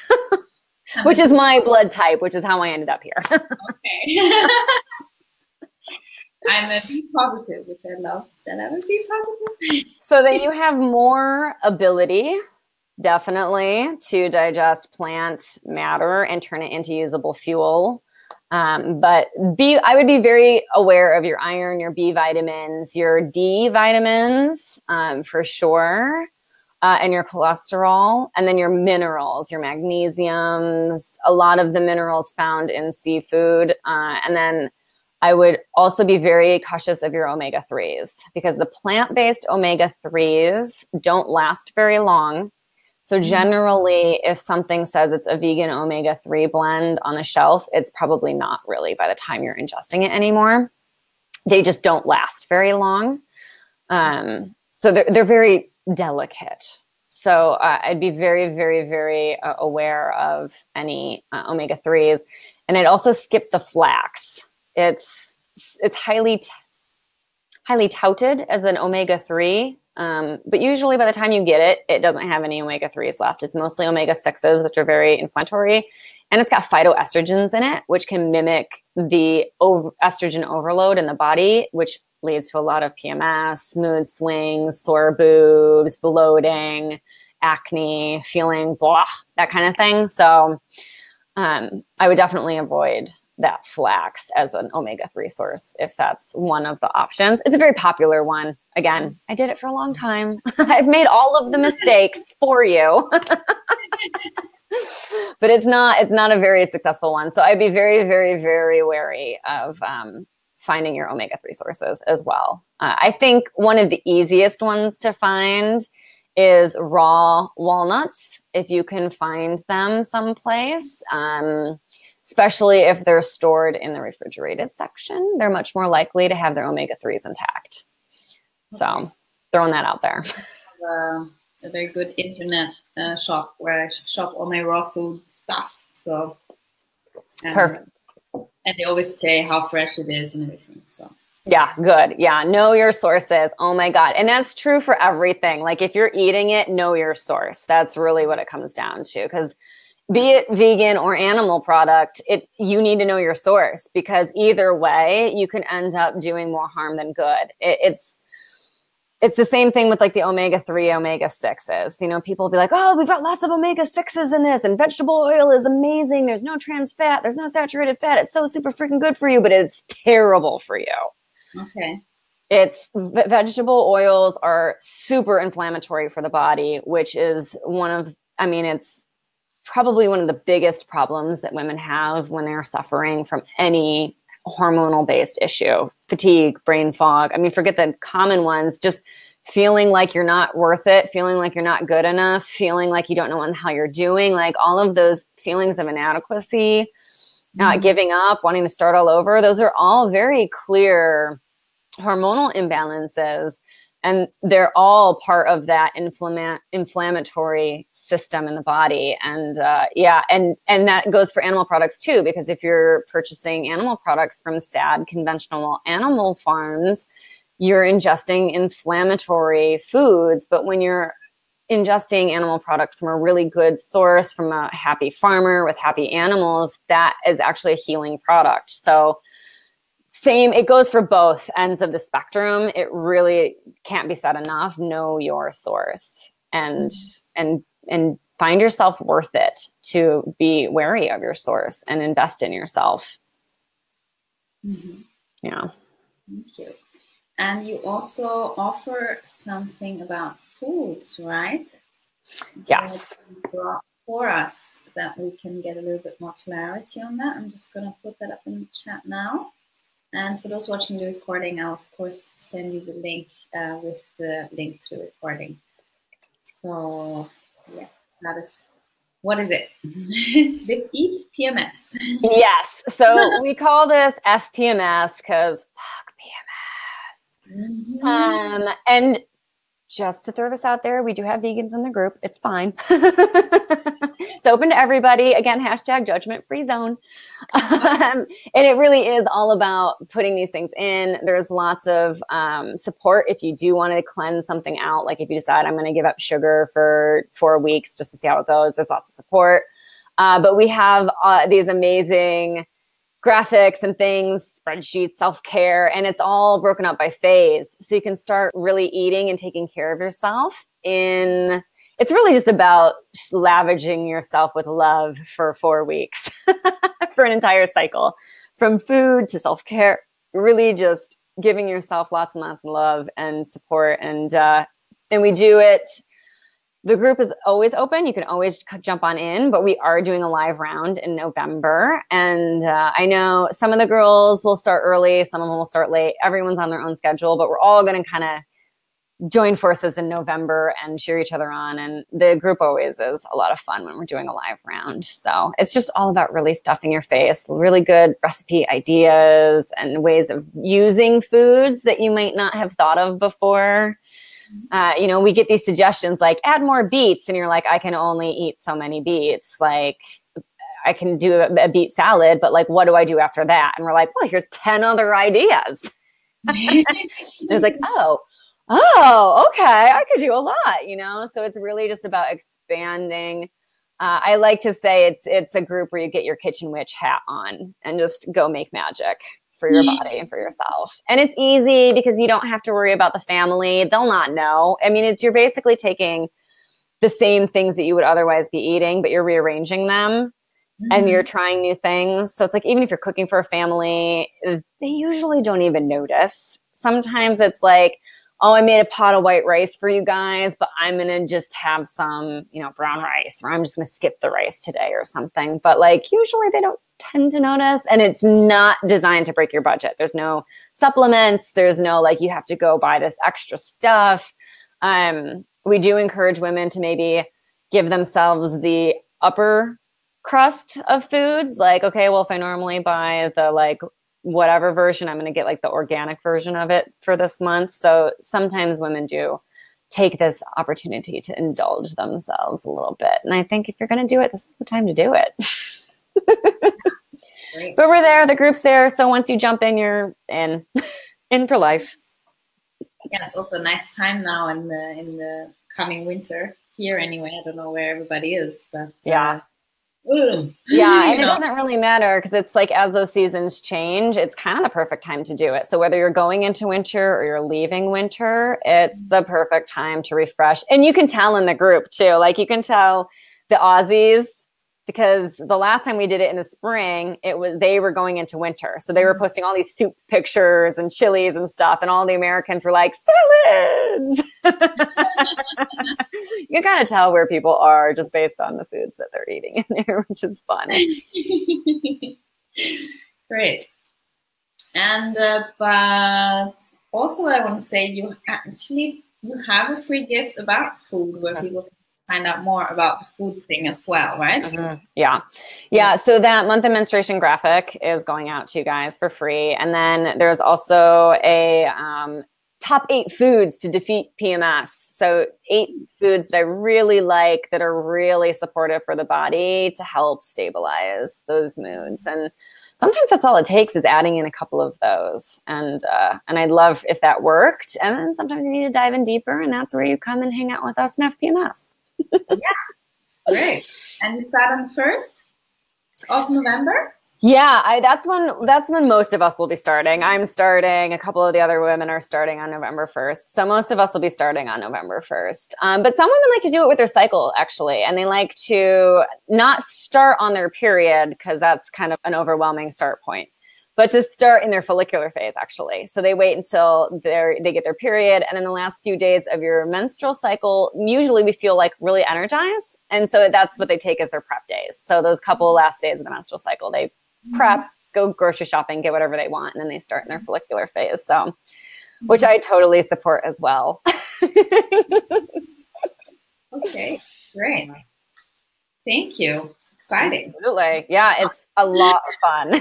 Speaker 2: which is my blood type, which is how I ended up here.
Speaker 1: Okay. I'm a B positive, which I love that I'm a B positive.
Speaker 2: So then you have more ability, definitely, to digest plant matter and turn it into usable fuel. But I would be very aware of your iron, your B vitamins, your D vitamins, for sure, and your cholesterol, and then your minerals, your magnesiums, a lot of the minerals found in seafood. And then I would also be very cautious of your omega-3s because the plant-based omega-3s don't last very long. So generally, if something says it's a vegan omega-3 blend on the shelf, it's probably not really by the time you're ingesting it anymore. They just don't last very long. So they're very delicate. So I'd be very, very, very aware of any omega-3s. And I'd also skip the flax. It's highly touted as an omega-3. But usually by the time you get it, it doesn't have any omega-3s left. It's mostly omega-6s, which are very inflammatory. And it's got phytoestrogens in it, which can mimic the estrogen overload in the body, which leads to a lot of PMS, mood swings, sore boobs, bloating, acne, feeling blah, that kind of thing. So I would definitely avoid that flax as an omega-3 source if that's one of the options. It's a very popular one. Again, I did it for a long time. I've made all of the mistakes for you. But it's not a very successful one. So I'd be very, very, very wary of finding your omega-3 sources as well. I think one of the easiest ones to find is raw walnuts, if you can find them someplace. Especially if they're stored in the refrigerated section, they're much more likely to have their omega-3s intact. Okay. So throwing that out there.
Speaker 1: A very good internet shop where I shop all my raw food stuff. So
Speaker 2: perfect.
Speaker 1: And they always say how fresh it is and everything. So
Speaker 2: yeah, good. Yeah, know your sources. Oh my God. And that's true for everything. Like if you're eating it, know your source. That's really what it comes down to. Because be it vegan or animal product, you need to know your source, because either way, you can end up doing more harm than good. It's the same thing with like the omega-3, omega-6s. You know, people will be like, oh, we've got lots of omega-6s in this, and vegetable oil is amazing. There's no trans fat. There's no saturated fat. It's so super freaking good for you, but it's terrible for you.
Speaker 1: Okay.
Speaker 2: Vegetable oils are super inflammatory for the body, which is it's probably one of the biggest problems that women have when they're suffering from any hormonal based issue, fatigue, brain fog. I mean, forget the common ones, just feeling like you're not worth it, feeling like you're not good enough, feeling like you don't know what the hell you're doing, like all of those feelings of inadequacy, giving up, wanting to start all over. Those are all very clear hormonal imbalances. And they're all part of that inflammatory system in the body. And and that goes for animal products too, because if you're purchasing animal products from sad conventional animal farms, you're ingesting inflammatory foods. But when you're ingesting animal products from a really good source, from a happy farmer with happy animals, that is actually a healing product. So it goes for both ends of the spectrum. It really can't be said enough. Know your source and find yourself worth it to be wary of your source and invest in yourself.
Speaker 1: Mm-hmm.
Speaker 2: Yeah.
Speaker 1: Thank you. And you also offer something about foods, right?
Speaker 2: Yes.
Speaker 1: For us, that we can get a little bit more clarity on that. I'm just going to put that up in the chat now. And for those watching the recording, I'll of course send you the link with the link to the recording. So yes, that is, what is it? Defeat PMS.
Speaker 2: Yes. So we call this FPMS because fuck PMS.
Speaker 1: Mm-hmm.
Speaker 2: And just to throw this out there, we do have vegans in the group. It's fine. It's open to everybody. Again, hashtag judgment free zone. And it really is all about putting these things in. There's lots of support if you do want to cleanse something out. Like if you decide I'm going to give up sugar for 4 weeks just to see how it goes, there's lots of support. But we have these amazing graphics and things, spreadsheets, self-care, and it's all broken up by phase. So you can start really eating and taking care of yourself it's really just about lavishing yourself with love for 4 weeks for an entire cycle, from food to self-care, really just giving yourself lots and lots of love and support. And we do it. The group is always open. You can always jump on in, but we are doing a live round in November. And I know some of the girls will start early, some of them will start late. Everyone's on their own schedule, but we're all going to kind of join forces in November and cheer each other on. And the group always is a lot of fun when we're doing a live round. So it's just all about really stuffing your face, really good recipe ideas and ways of using foods that you might not have thought of before. We get these suggestions like add more beets, and you're like, I can only eat so many beets. Like I can do a beet salad, but like, what do I do after that? And we're like, well, here's 10 other ideas. And it's like, oh, okay, I could do a lot, So it's really just about expanding. I like to say it's a group where you get your kitchen witch hat on and just go make magic for your body and for yourself. And it's easy because you don't have to worry about the family. They'll not know. I mean, you're basically taking the same things that you would otherwise be eating, but you're rearranging them and you're trying new things. So it's like, even if you're cooking for a family, they usually don't even notice. Sometimes it's like, oh, I made a pot of white rice for you guys, but I'm going to just have some, brown rice, or I'm just going to skip the rice today or something. But like, usually they don't tend to notice, and it's not designed to break your budget. There's no supplements. There's no, like, you have to go buy this extra stuff. We do encourage women to maybe give themselves the upper crust of foods. Like, okay, well, if I normally buy the like whatever version, I'm going to get like the organic version of it for this month. So sometimes women do take this opportunity to indulge themselves a little bit. And I think if you're going to do it, this is the time to do it. But we're there, the group's there. So once you jump in, you're in for life.
Speaker 1: Yeah, it's also a nice time now in the coming winter here anyway. I don't know where everybody is, but
Speaker 2: yeah.
Speaker 1: Yeah,
Speaker 2: and it doesn't really matter because it's like as those seasons change, it's kind of the perfect time to do it. So whether you're going into winter or you're leaving winter, it's the perfect time to refresh. And you can tell in the group too, like you can tell the Aussies, because the last time we did it in the spring, they were going into winter. So they were posting all these soup pictures and chilies and stuff. And all the Americans were like, salads. You can kind of tell where people are just based on the foods that they're eating in there, which is fun.
Speaker 1: Great. And, but also what I want to say, you have a free gift about food where people can find out more about the food thing as well, right?
Speaker 2: Yeah. So that month of menstruation graphic is going out to you guys for free. And then there's also a top 8 foods to defeat PMS. So 8 foods that I really like that are really supportive for the body to help stabilize those moods. And sometimes that's all it takes is adding in a couple of those. And I'd love if that worked. And then sometimes you need to dive in deeper, and that's where you come and hang out with us in FPMS.
Speaker 1: Yeah, great. And you start on the 1st of November?
Speaker 2: Yeah, that's when most of us will be starting. I'm starting. A couple of the other women are starting on November 1st. So most of us will be starting on November 1st. But some women like to do it with their cycle, actually. And they like to not start on their period because that's kind of an overwhelming start point, but to start in their follicular phase, actually. So they wait until they get their period. And in the last few days of your menstrual cycle, usually we feel like really energized. And so that's what they take as their prep days. So those couple last days of the menstrual cycle, they prep, go grocery shopping, get whatever they want, and then they start in their follicular phase. So, which I totally support as well.
Speaker 1: Okay, great. Thank you. Exciting.
Speaker 2: Absolutely. Yeah, it's a lot of fun.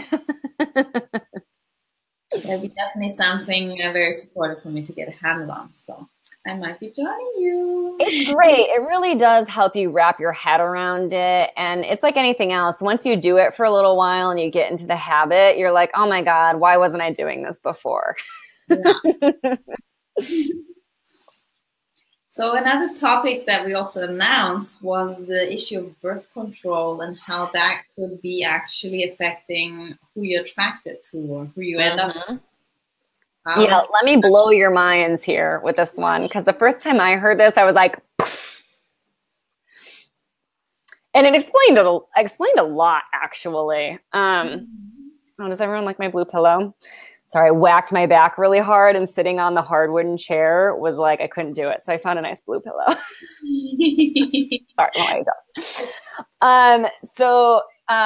Speaker 1: It'll be definitely something very supportive for me to get a handle on. So I might be joining you.
Speaker 2: It's great. It really does help you wrap your head around it. And it's like anything else. Once you do it for a little while and you get into the habit, you're like, oh my God, why wasn't I doing this before?
Speaker 1: Yeah. So another topic that we also announced was the issue of birth control and how that could be actually affecting who you're attracted to or who you end up with.
Speaker 2: Yeah, let me blow your minds here with this one, because the first time I heard this, I was like, and it explained a lot, actually. Oh, does everyone like my blue pillow? Sorry, I whacked my back really hard, and sitting on the hard wooden chair was like, I couldn't do it. So I found a nice blue pillow. Sorry,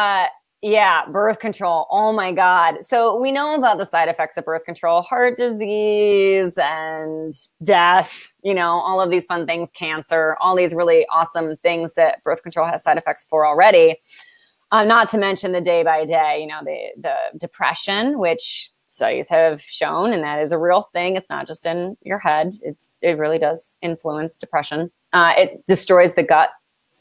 Speaker 2: yeah, birth control. Oh my God. So we know about the side effects of birth control: heart disease and death, all of these fun things, cancer, all these really awesome things that birth control has side effects for already. Not to mention the day by day, the depression, which studies have shown, and that is a real thing. It's not just in your head. It really does influence depression. It destroys the gut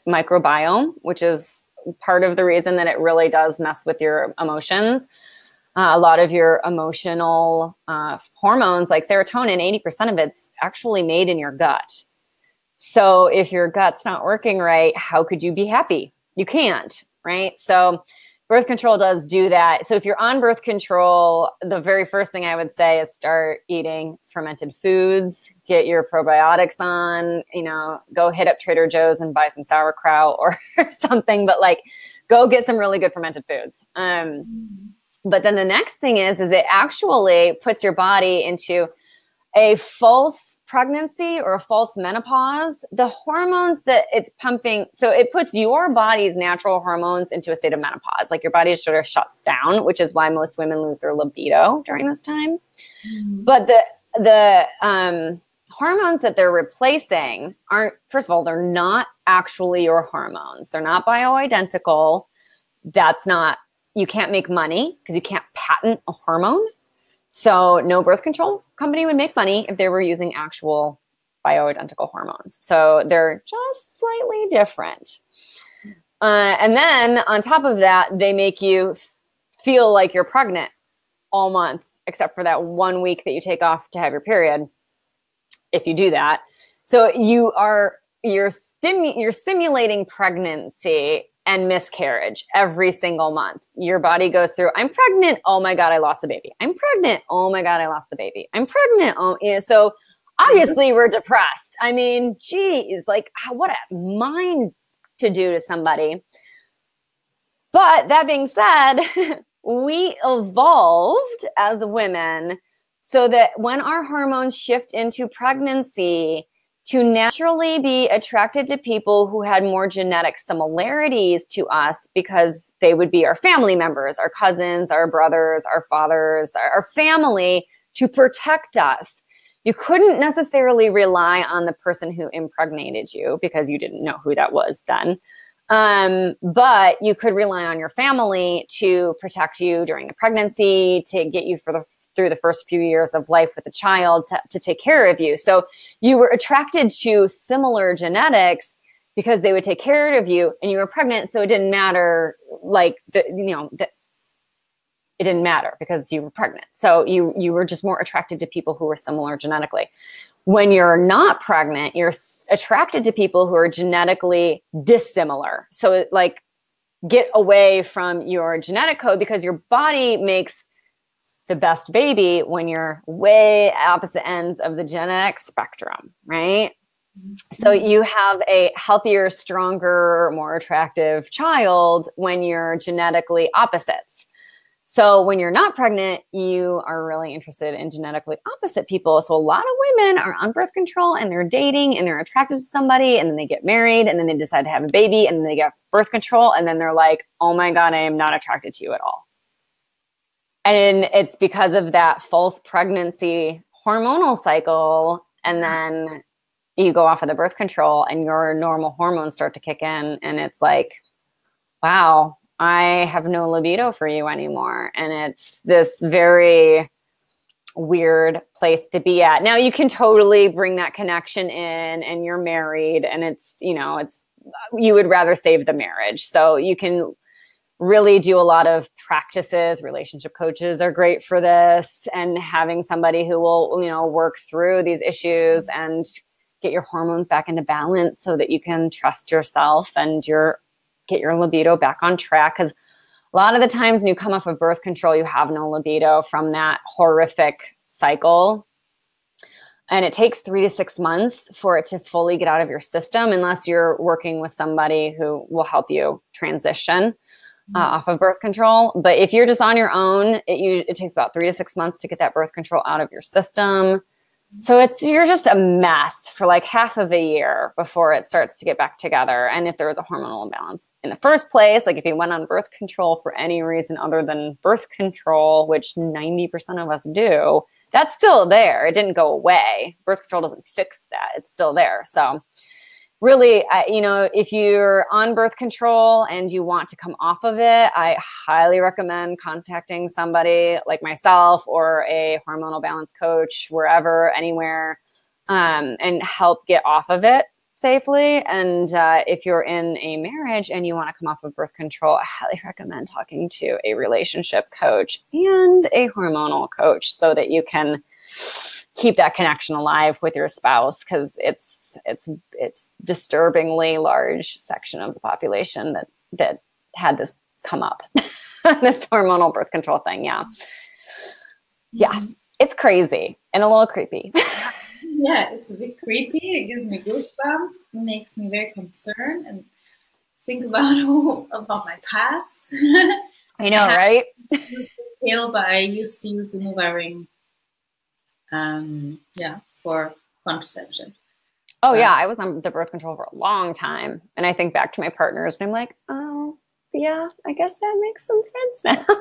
Speaker 2: microbiome, which is part of the reason that it really does mess with your emotions. A lot of your emotional hormones, like serotonin, 80% of it's actually made in your gut. So if your gut's not working right, how could you be happy? You can't, right? So birth control does do that. So if you're on birth control, the very first thing I would say is start eating fermented foods, get your probiotics on, go hit up Trader Joe's and buy some sauerkraut or something, but go get some really good fermented foods. But then the next thing is it actually puts your body into a false pregnancy or a false menopause. The hormones that it's pumping, so it puts your body's natural hormones into a state of menopause. Like your body sort of shuts down, which is why most women lose their libido during this time. But the hormones that they're replacing aren't, first of all, they're not actually your hormones. They're not bioidentical. You can't make money because you can't patent a hormone. So no birth control company would make money if they were using actual bioidentical hormones. So they're just slightly different. And then on top of that, they make you feel like you're pregnant all month, except for that 1 week that you take off to have your period, if you do that. So you're simulating pregnancy and miscarriage every single month. Your body goes through, I'm pregnant. Oh my God, I lost the baby. I'm pregnant. Oh my God, I lost the baby. I'm pregnant. Oh, yeah. So obviously we're depressed. I mean, geez, what a mind to do to somebody. But that being said, we evolved as women so that when our hormones shift into pregnancy, to naturally be attracted to people who had more genetic similarities to us, because they would be our family members, our cousins, our brothers, our fathers, our family, to protect us. You couldn't necessarily rely on the person who impregnated you because you didn't know who that was then. But you could rely on your family to protect you during the pregnancy, to get you through the first few years of life with the child, to take care of you. So you were attracted to similar genetics because they would take care of you, and you were pregnant. So it didn't matter, it didn't matter because you were pregnant. So you were just more attracted to people who were similar genetically. When you're not pregnant, you're attracted to people who are genetically dissimilar. So get away from your genetic code, because your body makes the best baby when you're way opposite ends of the genetic spectrum, right? So you have a healthier, stronger, more attractive child when you're genetically opposites. So when you're not pregnant, you are really interested in genetically opposite people. So a lot of women are on birth control and they're dating and they're attracted to somebody, and then they get married and then they decide to have a baby and then they get birth control, and then they're like, oh my God, I am not attracted to you at all. And it's because of that false pregnancy hormonal cycle. And then you go off of the birth control and your normal hormones start to kick in. And it's like, wow, I have no libido for you anymore. And it's this very weird place to be at. Now you can totally bring that connection in, and you're married, and it's, you would rather save the marriage. So you can really do a lot of practices. Relationship coaches are great for this, and having somebody who will, work through these issues and get your hormones back into balance so that you can trust yourself and get your libido back on track. Because a lot of the times when you come off of birth control, you have no libido from that horrific cycle. And it takes 3 to 6 months for it to fully get out of your system, unless you're working with somebody who will help you transition off of birth control. But if you're just on your own, it takes about 3 to 6 months to get that birth control out of your system. So you're just a mess for like half of a year before it starts to get back together. And if there was a hormonal imbalance in the first place, like if you went on birth control for any reason other than birth control, which 90% of us do, that's still there. It didn't go away. Birth control doesn't fix that. It's still there. So really, if you're on birth control and you want to come off of it, I highly recommend contacting somebody like myself or a hormonal balance coach, wherever, anywhere, and help get off of it safely. And if you're in a marriage and you want to come off of birth control, I highly recommend talking to a relationship coach and a hormonal coach so that you can keep that connection alive with your spouse, because it's disturbingly large section of the population that had this come up, this hormonal birth control thing. Yeah, it's crazy and a little creepy.
Speaker 1: Yeah, it's a bit creepy. It gives me goosebumps. It makes me very concerned and think about my past.
Speaker 2: I know, right?
Speaker 1: I used the pill, but I used to use the Nuva ring. For contraception.
Speaker 2: Oh yeah, I was on the birth control for a long time, and I think back to my partners, and I'm like, oh yeah, I guess that makes some sense now.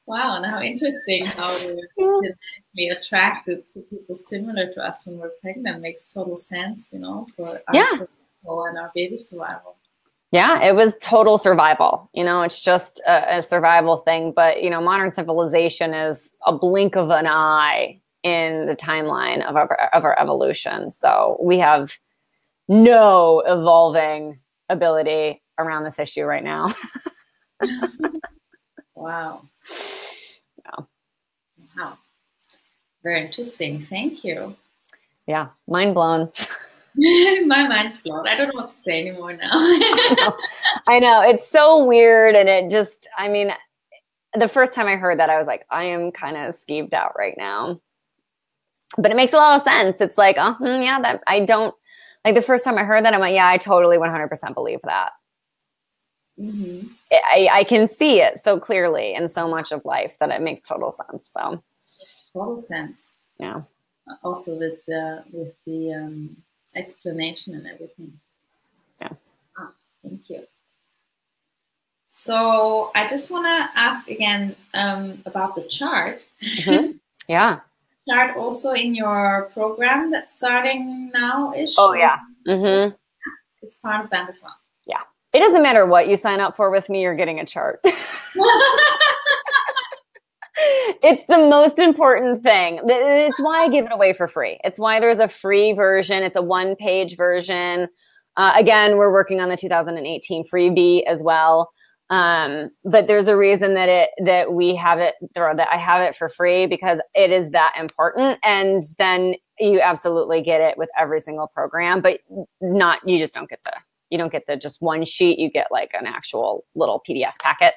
Speaker 1: Wow, and how interesting how we're genetically attracted to people similar to us when we're pregnant. Makes total sense, for our survival and our baby survival.
Speaker 2: Yeah, it was total survival. It's just a survival thing. But, modern civilization is a blink of an eye in the timeline of our evolution. So we have no evolving ability around this issue right now.
Speaker 1: Wow. Yeah. Wow. Very interesting. Thank you.
Speaker 2: Yeah, mind blown.
Speaker 1: My mind's blown. I don't know what to say anymore now.
Speaker 2: I know. It's so weird. And it just, the first time I heard that, I was like, I am kind of skeeved out right now. But it makes a lot of sense. It's like, that I don't, like the first time I heard that, I'm like, yeah, I totally 100% believe that. Mm-hmm. I can see it so clearly in so much of life that it makes total sense. So
Speaker 1: total sense.
Speaker 2: Yeah.
Speaker 1: Also with the explanation and everything.
Speaker 2: Yeah.
Speaker 1: Thank you. So I just want to ask again about the chart.
Speaker 2: Mm-hmm. Yeah.
Speaker 1: Chart also in your program that's starting now-ish?
Speaker 2: Oh, yeah. Mm-hmm.
Speaker 1: It's part of that as well.
Speaker 2: Yeah. It doesn't matter what you sign up for with me, you're getting a chart. It's the most important thing. It's why I give it away for free. It's why there's a free version. It's a 1-page version. Again, we're working on the 2018 freebie as well. But there's a reason that we have it, or that I have it for free, because it is that important. And then you absolutely get it with every single program, but you just don't get you don't get the just one sheet. You get like an actual little PDF packet.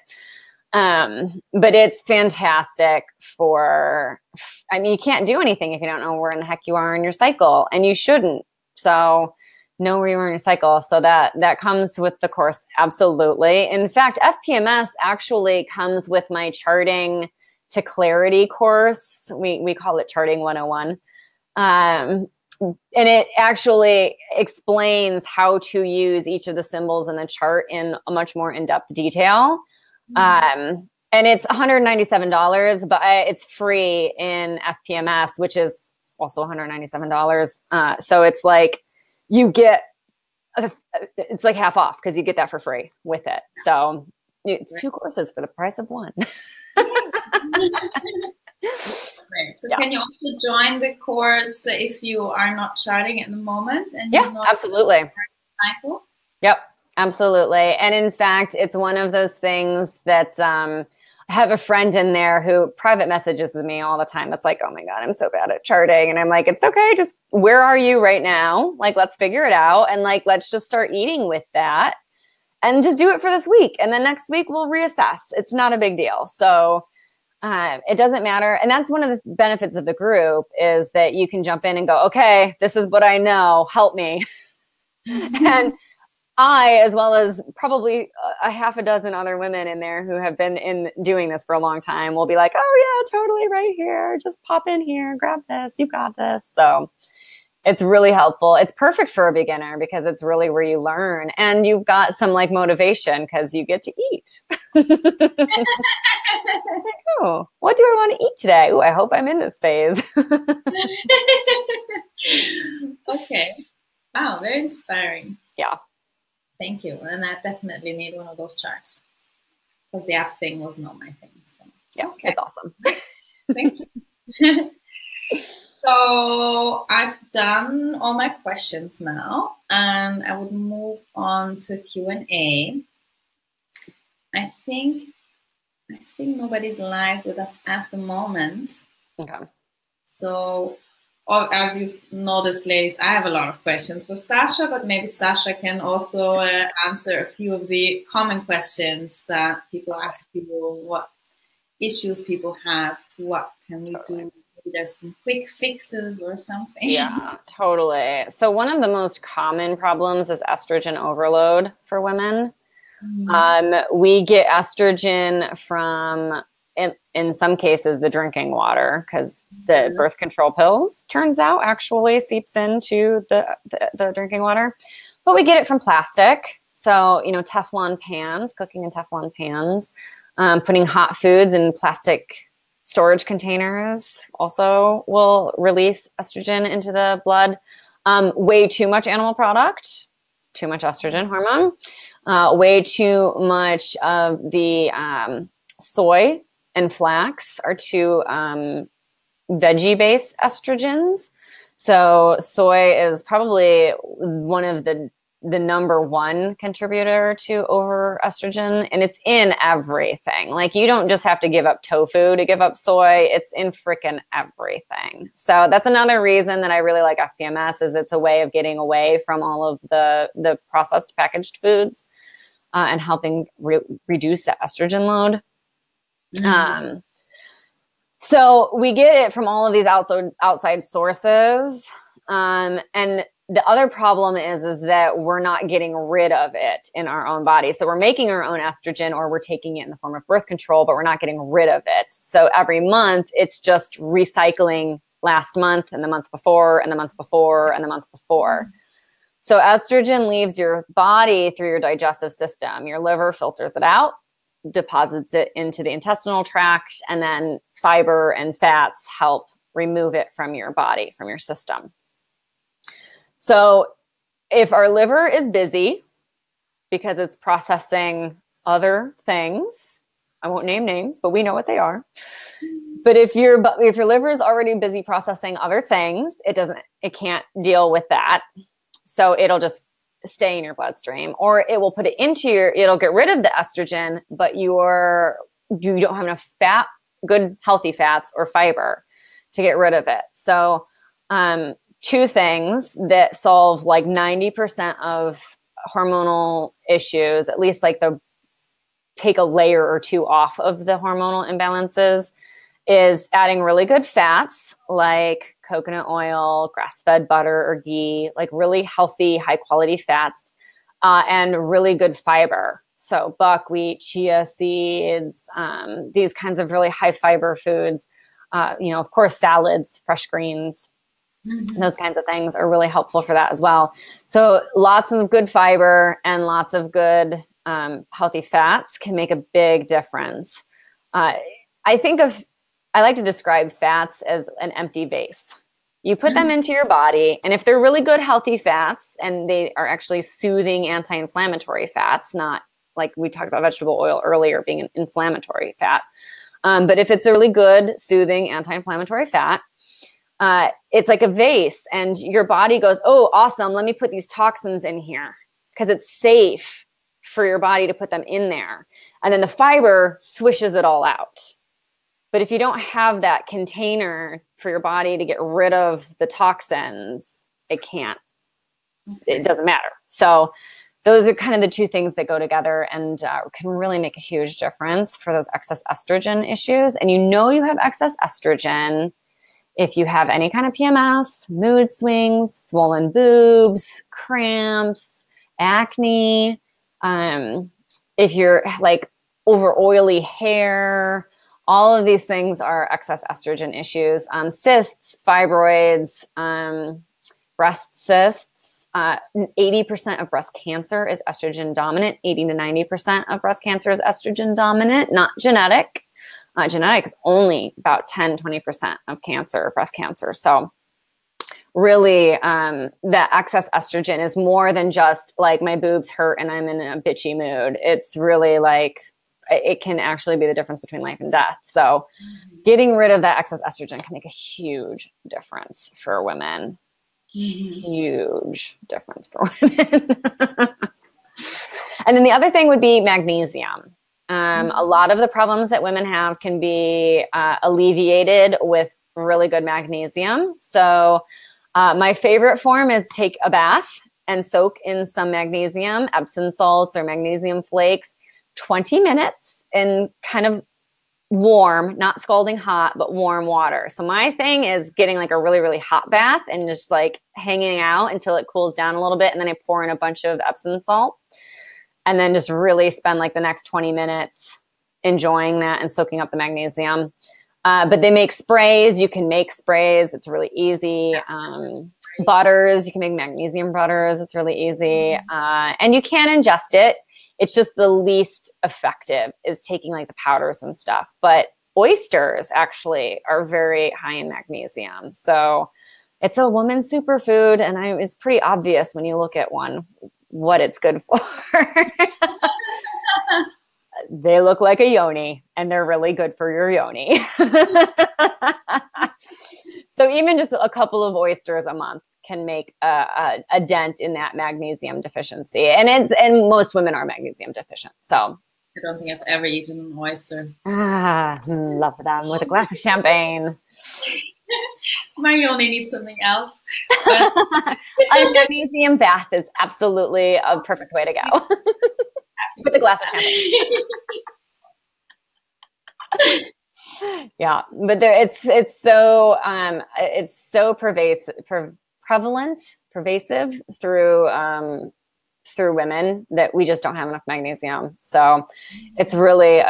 Speaker 2: But it's fantastic you can't do anything if you don't know where in the heck you are in your cycle, and you shouldn't. So know where you are in your cycle. So that comes with the course. Absolutely. In fact, FPMS actually comes with my Charting to Clarity course. We call it Charting 101. And it actually explains how to use each of the symbols in the chart in a much more in-depth detail. And it's $197, but it's free in FPMS, which is also $197. So it's like you get, it's like half off because you get that for free with it. So it's 2 courses for the price of 1.
Speaker 1: Great. So can you also join the course if you are not charting at the moment? And
Speaker 2: yeah, absolutely.
Speaker 1: Cycle?
Speaker 2: Yep, absolutely. And in fact, it's one of those things that I have a friend in there who private messages me all the time. It's like, oh my God, I'm so bad at charting. And I'm like, it's okay. Just where are you right now? Like, let's figure it out. And like, let's just start eating with that and just do it for this week. And then next week we'll reassess. It's not a big deal. So it doesn't matter. And that's one of the benefits of the group is that you can jump in and go, okay, this is what I know. Help me. And I, as well as probably a half a dozen other women in there who have been in doing this for a long time, will be like, oh yeah, totally right here. Just pop in here, grab this. You got this. So it's really helpful. It's perfect for a beginner because it's really where you learn and you've got some like motivation because you get to eat. Oh, what do I want to eat today? Oh, I hope I'm in this phase.
Speaker 1: Okay. Wow, very inspiring.
Speaker 2: Yeah.
Speaker 1: Thank you. And I definitely need one of those charts because the app thing was not my thing. So
Speaker 2: yeah, okay. It's awesome.
Speaker 1: Thank you. So I've done all my questions now, and I would move on to Q&A. I think nobody's live with us at the moment.
Speaker 2: Okay.
Speaker 1: So, as you've noticed, ladies, I have a lot of questions for Stasha, but maybe Stasha can also answer a few of the common questions that people ask you, what issues people have, what can we do? Maybe there's some quick fixes or something.
Speaker 2: Yeah, totally. So one of the most common problems is estrogen overload for women. Mm-hmm. We get estrogen from, in some cases, the drinking water, because the birth control pills, turns out, actually seeps into the drinking water. But we get it from plastic. So, Teflon pans, cooking in Teflon pans, putting hot foods in plastic storage containers also will release estrogen into the blood. Way too much animal product, too much estrogen hormone. Way too much of the soy and flax are two veggie-based estrogens. So soy is probably one of the number one contributor to over estrogen, and it's in everything. Like, you don't just have to give up tofu to give up soy. It's in freaking everything. So that's another reason that I really like FPMS, is it's a way of getting away from all of the processed packaged foods and helping reduce the estrogen load. Mm-hmm. So we get it from all of these outside sources. And the other problem is that we're not getting rid of it in our own body. So we're making our own estrogen, or we're taking it in the form of birth control, but we're not getting rid of it. So every month it's just recycling last month and the month before and the month before and the month before. So estrogen leaves your body through your digestive system. Your liver filters it out, deposits it into the intestinal tract, and then fiber and fats help remove it from your body, from your system. So if our liver is busy because it's processing other things, I won't name names, but we know what they are. But if your liver is already busy processing other things, it can't deal with that. So it'll just stay in your bloodstream, or it will put it into it'll get rid of the estrogen, but you don't have enough fat, good healthy fats or fiber to get rid of it. So, two things that solve like 90% of hormonal issues, at least like take a layer or two off of the hormonal imbalances, is adding really good fats like coconut oil, grass-fed butter or ghee, like really healthy, high-quality fats, and really good fiber. So buckwheat, chia seeds, these kinds of really high-fiber foods, of course, salads, fresh greens, those kinds of things are really helpful for that as well. So lots of good fiber and lots of good healthy fats can make a big difference. I like to describe fats as an empty vase. You put them into your body, and if they're really good, healthy fats, and they are actually soothing anti-inflammatory fats, not like we talked about vegetable oil earlier being an inflammatory fat, But if it's a really good, soothing, anti-inflammatory fat, it's like a vase, and your body goes, oh, awesome, let me put these toxins in here because it's safe for your body to put them in there. And then the fiber swishes it all out. But if you don't have that container for your body to get rid of the toxins, it can't. It doesn't matter. So those are kind of the two things that go together and can really make a huge difference for those excess estrogen issues. And you have excess estrogen if you have any kind of PMS, mood swings, swollen boobs, cramps, acne, if you're like over oily hair, all of these things are excess estrogen issues. Cysts, fibroids, breast cysts. 80% of breast cancer is estrogen dominant. 80 to 90% of breast cancer is estrogen dominant, not genetic. Genetic is only about 10, 20% of breast cancer. So really, the excess estrogen is more than just like my boobs hurt and I'm in a bitchy mood. It's really like, it can actually be the difference between life and death. So getting rid of that excess estrogen can make a huge difference for women. Huge difference for women. And then the other thing would be magnesium. A lot of the problems that women have can be alleviated with really good magnesium. So my favorite form is take a bath and soak in some magnesium, Epsom salts or magnesium flakes, 20 minutes in kind of warm, not scalding hot, but warm water. So my thing is getting like a really, really hot bath and just like hanging out until it cools down a little bit. And then I pour in a bunch of Epsom salt and then just really spend like the next 20 minutes enjoying that and soaking up the magnesium. But they make sprays. You can make sprays. It's really easy. Butters, you can make magnesium butters. It's really easy. And you can ingest it. It's just the least effective is taking like the powders and stuff. But oysters actually are very high in magnesium. So it's a woman's superfood. And it's pretty obvious when you look at one what it's good for. They look like a yoni and they're really good for your yoni. So even just a couple of oysters a month can make a dent in that magnesium deficiency. And most women are magnesium deficient. So
Speaker 1: I don't think I've ever eaten an oyster.
Speaker 2: Love them with a glass of champagne.
Speaker 1: My yoni needs something else.
Speaker 2: A magnesium bath is absolutely a perfect way to go. With a glass of champagne. Yeah, but it's so pervasive through women that we just don't have enough magnesium. So it's a really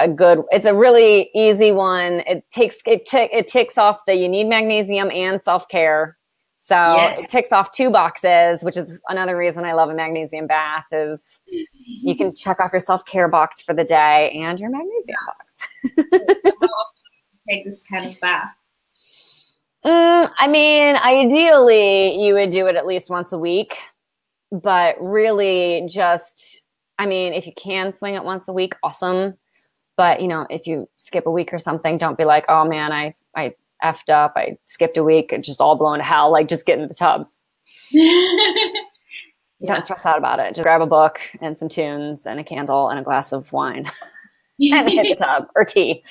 Speaker 2: easy one. It ticks off that you need magnesium and self-care. So It ticks off 2 boxes, which is another reason I love a magnesium bath is you can check off your self-care box for the day and your magnesium box.
Speaker 1: Take this kind of bath.
Speaker 2: I mean, ideally you would do it at least once a week, but really if you can swing it once a week, awesome. But if you skip a week or something, don't be like, oh man, I effed up. I skipped a week. It's just all blown to hell. Like just get in the tub. Don't stress out about it. Just grab a book and some tunes and a candle and a glass of wine and hit the tub or tea.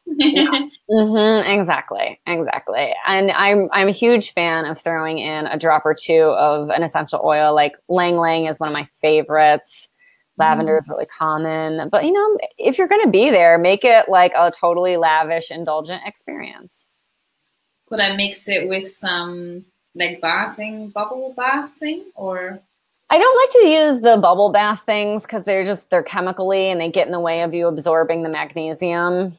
Speaker 2: Yeah. Exactly. And I'm a huge fan of throwing in a drop or 2 of an essential oil. Like Lang Lang is one of my favorites. Lavender is really common, but if you're going to be there, make it like a totally lavish, indulgent experience.
Speaker 1: Could I mix it with some like bubble bath thing, or?
Speaker 2: I don't like to use the bubble bath things because they're chemically and they get in the way of you absorbing the magnesium.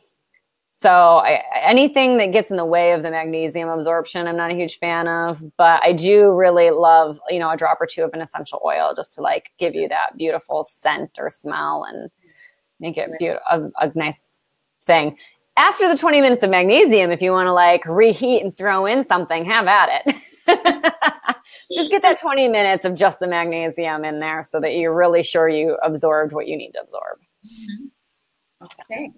Speaker 2: So anything that gets in the way of the magnesium absorption, I'm not a huge fan of, but I do really love, a drop or 2 of an essential oil just to like give you that beautiful scent or smell and make it a nice thing. After the 20 minutes of magnesium, if you want to like reheat and throw in something, have at it. Just get that 20 minutes of just the magnesium in there so that you're really sure you absorbed what you need to absorb.
Speaker 1: Okay.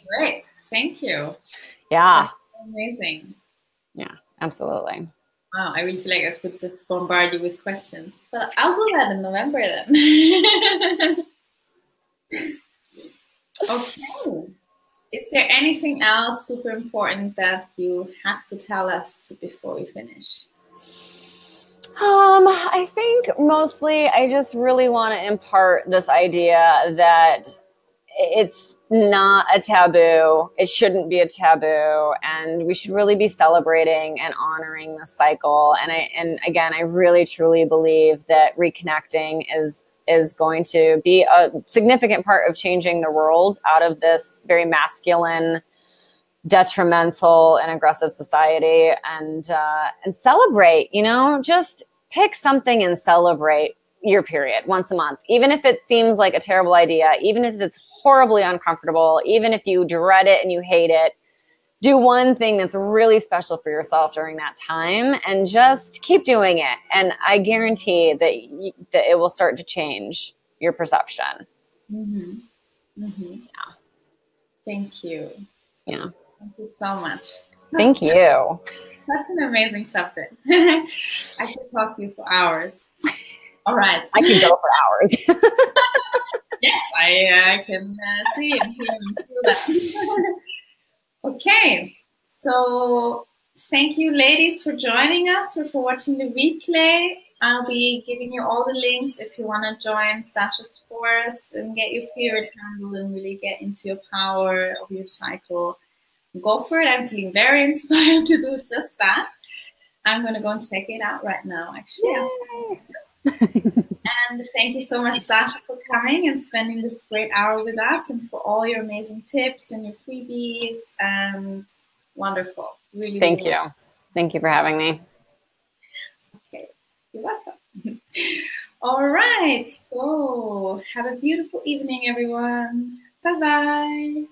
Speaker 1: Great. Thank you.
Speaker 2: Yeah.
Speaker 1: That's amazing.
Speaker 2: Yeah, absolutely.
Speaker 1: Wow, I really feel like I could just bombard you with questions, but I'll do that in November then. Okay. Is there anything else super important that you have to tell us before we finish?
Speaker 2: I think mostly I just really want to impart this idea that it's not a taboo. It shouldn't be a taboo, and we should really be celebrating and honoring the cycle. And again, I really truly believe that reconnecting is going to be a significant part of changing the world out of this very masculine, detrimental, and aggressive society. And celebrate. Just pick something and celebrate your period once a month, even if it seems like a terrible idea, even if it's horribly uncomfortable, even if you dread it and you hate it. Do one thing that's really special for yourself during that time, and just keep doing it. And I guarantee that it will start to change your perception.
Speaker 1: Mm-hmm. Mm-hmm.
Speaker 2: Yeah.
Speaker 1: Thank you.
Speaker 2: Yeah.
Speaker 1: Thank you so much.
Speaker 2: Thank you.
Speaker 1: Such an amazing subject. I could talk to you for hours. All right.
Speaker 2: I could go for hours.
Speaker 1: Yes, I can see and hear and feel that. Okay, so thank you, ladies, for joining us or for watching the replay. I'll be giving you all the links if you want to join Stasha's course and get your period handled and really get into your power of your cycle. Go for it. I'm feeling very inspired to do just that. I'm going to go and check it out right now, actually. And thank you so much, Stasha, for coming and spending this great hour with us, and for all your amazing tips and your freebies. And wonderful. Really,
Speaker 2: Thank
Speaker 1: really
Speaker 2: you.
Speaker 1: wonderful.
Speaker 2: Thank you for having me.
Speaker 1: Okay, you're welcome. All right. So have a beautiful evening, everyone. Bye-bye.